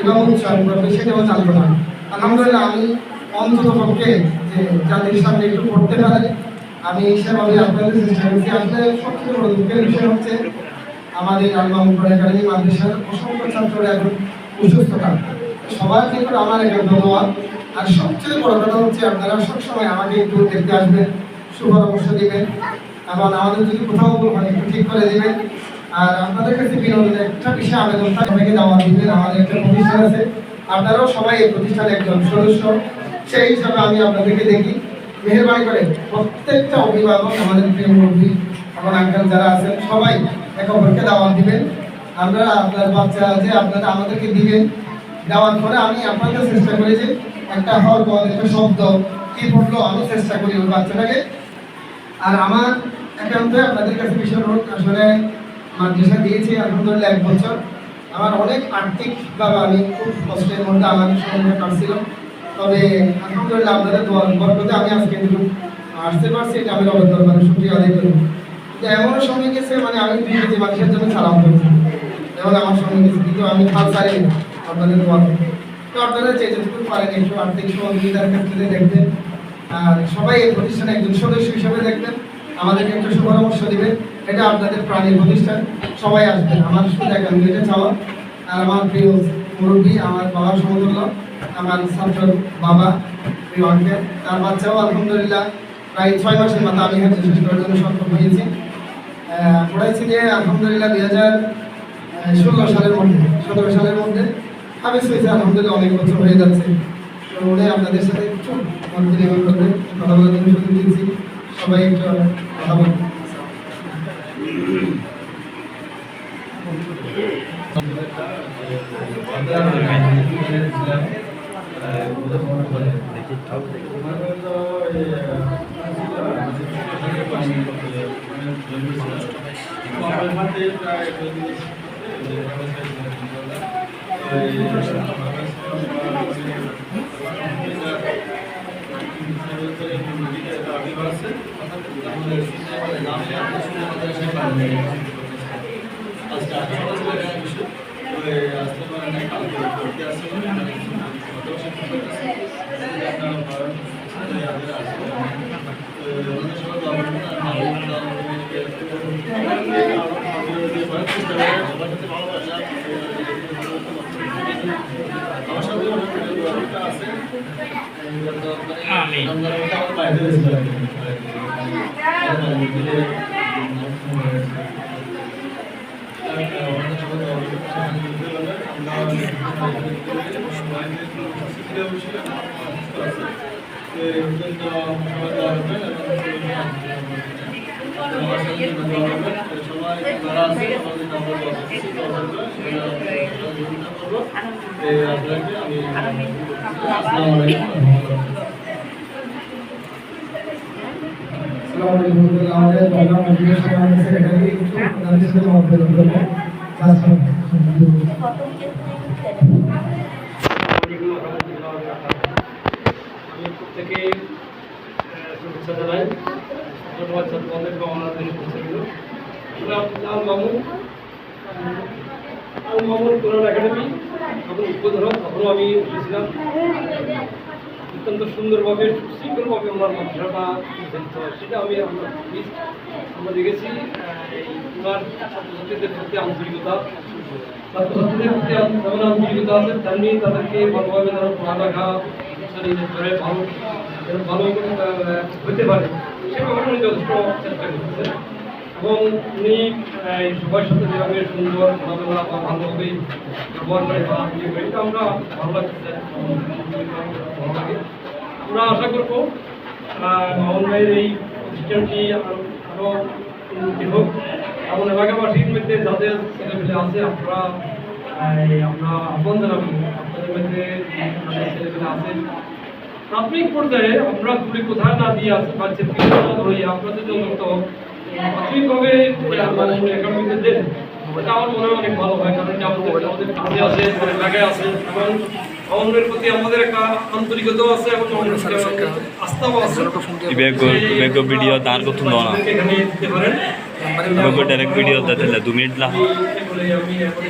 এবং উৎসব করবে সেটাও জানবো না। আলহামদুলিল্লাহ আমি অন্তত পক্ষে যে জাতির সামনে একটু পড়তে পারি আমি সেভাবে আপনাদের চেষ্টা করছি। আসলে সবচেয়ে বড় দুঃখের বিষয় হচ্ছে আমাদের আলমামুল একাডেমি মাদ্রাসার অসংখ্য ছাত্ররা এখন অসুস্থতা, সবার ক্ষেত্রে আমার একটা ধন্যবাদ। আর সবচেয়ে বড় কথা হচ্ছে আপনারা সবসময় আমাকে একটু দেখতে আসবেন, সুপরামর্শ দিবেন এবং আমাদের যদি কোথাও মানে একটু ঠিক করে দিবেন। আর আপনাদের কাছে বিনোদনের একটা বিষয় আবেদন থাকে, দাওয়াত দিবেন। আমাদের একটা প্রতিষ্ঠান আছে, আপনারাও সবাই এই প্রতিষ্ঠানের একজন সদস্য, সেই হিসাবে আমি আপনাদেরকে দেখি। মেহরবানি করে প্রত্যেকটা অভিভাবক, আমাদের প্রিয় মুরব্বী এবং আঙ্কেল যারা আছেন সবাই একে অপরকে দাওয়াত দিবেন। আমরা আপনার বাচ্চা আছে আপনারা আমাদেরকে দিবেন, দেওয়ার পরে আমি আপনাদের চেষ্টা করি যে একটা হরফ একটা শব্দ কি পড়লো আমি চেষ্টা করি ওই বাচ্চাটাকে। আর আমার একান্তই আপনাদের কাছে বিষয় হোক, আসলে মাদ্রাসা দিয়েছি আলহামদুলিল্লাহ 1 বছর। আমার অনেক আর্থিকভাবে আমি খুব কষ্টের মধ্যে আমার সময় কাটছিল, তবে আলহামদুলিল্লাহ আপনাদের বরকতে আমি আজকে আসতে পারছি, এটা আমি রবের দরবারে শুকরিয়া আদায় করি। কিন্তু এমন সময় গেছে মানে আমি 2 কেজি মানুষের জন্য সালাম করেছি, এমন আমার সময় গেছে, কিন্তু আমি খাল ছাড়ি আপনাদের দোয়া। তো আপনারা যেটুকু পারেন একটু আর্থিক সহযোগিতার ক্ষেত্রে দেখবেন, আর সবাই এই প্রতিষ্ঠানে একজন সদস্য হিসেবে দেখবেন, আমাদেরকে একটু সুপরামর্শ দিবেন। এটা আপনাদের প্রাণীর প্রতিষ্ঠান, সবাই আসবেন। আমার শুধু এখন এটা চাওয়া। আর আমার প্রিয় মুরব্বী, আমার বাবার সমতুল্য, আমার ছাত্র বাবা প্রিয় আঙ্কেল, তার বাচ্চাও আলহামদুলিল্লাহ প্রায় 6 মাসের মাথা আমি হচ্ছে শেষ করার জন্য সক্ষম হয়েছি। পড়াইছি যে আলহামদুলিল্লাহ 2016 সালের মধ্যে 17 সালের মধ্যে হাফেজ হয়েছে, আলহামদুলিল্লাহ অনেক বছর হয়ে যাচ্ছে। তো উনি আপনাদের সাথে একটু মন্তব্য করবে, কথা বলার জন্য সুযোগ দিচ্ছি, সবাই একটু কথা বলবেন। আমাদের প্রোগ্রাম মোটিভেশন সেক্রেটারি আপনাদের সাথে মন্তব্য করবেন। আমি প্রত্যেকে শুভেচ্ছা জানাই, ধন্যবাদ ছাত্রদের আমাদের মামুন কোরআন একাডেমি তখন উদ্বোধন, তখনও আমি এসেছিলাম। অত্যন্ত সুন্দরভাবে সুশৃঙ্খলভাবে আমার মাদ্রাসাটা সেটা আমরা দেখেছি। ওনার ছাত্রছাত্রীদের প্রতি আন্তরিকতা, ছাত্রছাত্রীদের প্রতি যেমন আন্তরিকতা আছে তেমনি তাদেরকে ভালোভাবে তারা পড়ালেখা ধরে ভালো হতে পারে সেভাবে উনি যথেষ্ট চেষ্টা করতেছেন। এবং উনি সবার সাথে যেভাবে সুন্দর খোলামেলা বা ভালোভাবে ব্যবহার করে বা ইয়ে করে, এটা আমরা ভালো লাগছে, ভালো লাগে। আমরা আশা করবো মামুন ভাইয়ের এই প্রতিষ্ঠানটি আরও উন্নতি হোক এবং এলাকাবাসীর মধ্যে যাদের ছেলেমেলে আছে আমরা আহ্বান জানাবো, আপনাদের মধ্যে যাদের ছেলেমেলে আছে প্রাথমিক পর্যায়ে আমরা ঘুরে কোথায় না দিয়ে আসতে পারছি আপনাদের জন্য তো প্রাথমিকভাবে একাডেমিতে দেন, এটা আমার মনে হয় অনেক ভালো হয়, কারণ কি আমাদের কাছে আছে, অনেক জায়গায় আছে, এবং আমাদের প্রতি আমাদের একটা আন্তরিকতাও আছে এবং আমাদের প্রতি আস্থাও আছে। বেগো ভিডিও দাঁড় করতুন না এখানে দিতে পারেন। বেগো ডাইরেক্ট ভিডিও দিতে 2 মিনিট লা এগুলোই আমি এখন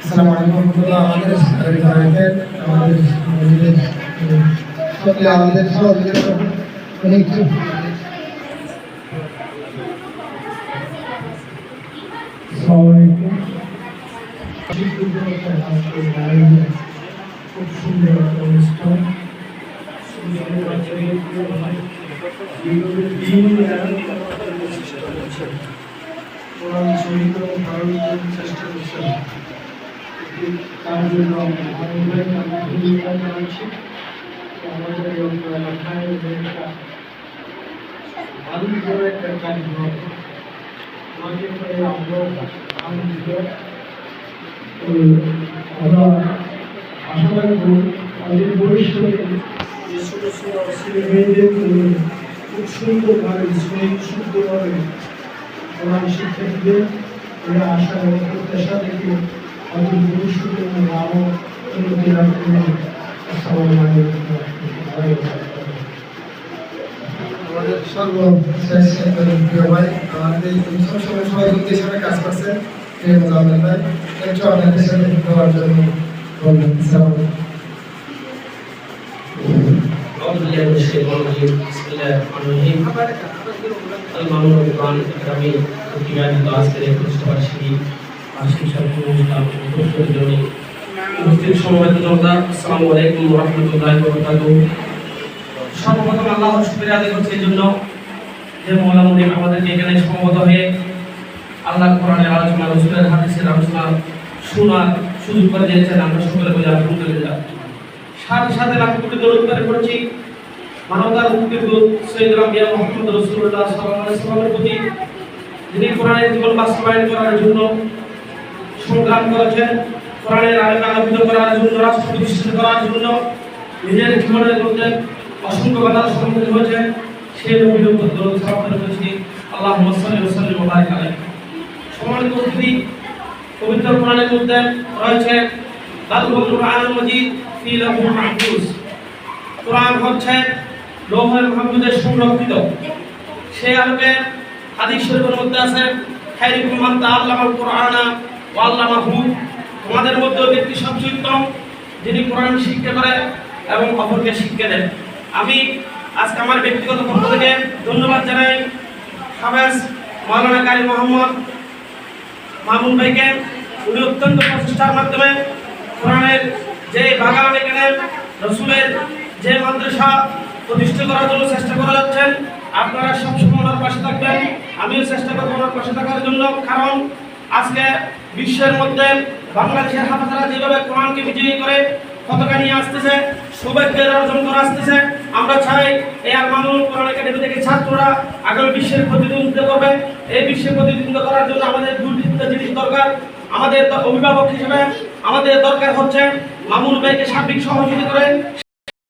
আসসালামু আলাইকুম রহমতুল্লাহ। আমাদের সকলে আমাদের সহযোগিতা অনেক খুব সুন্দর একটা অনুষ্ঠান। কোরআন শরীফ ধারণ করার চেষ্টা করছেন, তার জন্য আমি ধন্যবাদ জানাচ্ছি। আমাদের এলাকায় দারুণ বড় একটা কার্যক্রম, আমাকে আমরা আনন্দিত। আমরা আশা রাখব আমাদের ভবিষ্যতে যে ছোট ছোট ছেলে মেয়েদেরকে খুব সুন্দরভাবে শুদ্ধভাবে কোরআন শিক্ষা দিবে, এরা আশা এবং প্রত্যাশা থেকে আমাদের ভবিষ্যতে আরও উন্নতি লাভ করবে। আসসালামু আলাইকুম। আমাদের সর্বশ্রেষ্ঠ প্রিয় ভাই, আমাদের সবসময় সহযোগিতা হিসাবে কাজ করছেন মোজাম্মেল ভাই, একটু আপনাদের সাথে দেওয়ার জন্য বলবেন। আসসালামু আলাইকুম। أعوذ بالله من الشيطان الرجيم بسم الله الرحمن الرحيم المعلوم القرآن الكريم وكيان الدعاء করে প্রতিষ্ঠাবার্ষিকী আশিক সরকার ইসলাম উপস্থিত জন্য উপস্থিত সমবেত জনতা আসসালামু আলাইকুম ওয়া রাহমাতুল্লাহি ওয়া বারাকাতুহু। সর্বপ্রথম আল্লাহর শুকরিয়া আদায় করছি এই জন্য যে মওলা মুনিম আমাদেরকে এখানে সমবেত হয়ে আল্লাহর কোরআনের আলোচনা, রাসূলের হাদিসের আলোচনা শোনার সুযোগ করে দিয়েছেন। আমরা সকলে বলি আলহামদুলিল্লাহ। সাথে সাথে লাখ কোটি দরুদ পাঠ করছি মানবতার মুক্তির দূত সৈয়দ আম্বিয়া মুহাম্মদ রাসূলুল্লাহ সাল্লাল্লাহু আলাইহি ওয়াসাল্লামের প্রতি, যিনি কোরআনের জীবন বাস্তবায়ন করার জন্য সংগ্রাম করেছেন, কোরআনের আলোকে আলোকিত করার জন্য, রাষ্ট্র প্রতিষ্ঠা করার জন্য নিজের জীবনের মধ্যে অসংখ্য বাধার সম্মুখীন হয়েছেন। সেই নবীর উপর দরুদ সালাম করেছি। আল্লাহুম্মা সাল্লি ওয়া সাল্লিম ওয়া বারিক আলাইহি। সম্মানিত উপস্থিতি, পবিত্র কোরআনের মধ্যে রয়েছে বাল কুরআনুল মাজিদ ফি লাউহিল মাহফুজ। কোরআন হচ্ছে লৌহের মাহফুজে সংরক্ষিত। সেই আলোকে হাদিস শরীফের মধ্যে আছে খায়রুকুম মান তাআল্লামাল কুরআনা ওয়া আল্লামাহু। তোমাদের মধ্যে ব্যক্তি সবচেয়ে উত্তম যিনি কোরআন শিক্ষা করে এবং অপরকে শিক্ষা দেন। আমি আজকে আমার ব্যক্তিগত পক্ষ থেকে ধন্যবাদ জানাই হাফেজ মাওলানা কারি মোহাম্মদ মামুন ভাইকে। উনি অত্যন্ত প্রচেষ্টার মাধ্যমে কোরআনের যে বাগান, এখানে রসুলের যে মাদ্রাসা প্রতিষ্ঠা করার জন্য চেষ্টা করে যাচ্ছেন, আপনারা সবসময় ওনার পাশে থাকবেন। আমিও চেষ্টা করবো ওনার পাশে থাকার জন্য, কারণ আজকে বিশ্বের মধ্যে বাংলাদেশের হাফেজরা যেভাবে কোরআনকে বিজয়ী করে পতাকা নিয়ে আসতেছে, সৌভাগ্যের অর্জন করে আসতেছে, আমরা চাই এই আল-মামুন কোরআন একাডেমি থেকে ছাত্ররা আগামী বিশ্বের প্রতিদ্বন্দ্বিতা করবে। এই বিশ্বের প্রতিদ্বন্দ্বিতা করার জন্য আমাদের দুটি জিনিস দরকার। আমাদের অভিভাবক হিসেবে আমাদের দরকার হচ্ছে মামুন ভাইকে সার্বিক সহযোগিতা করে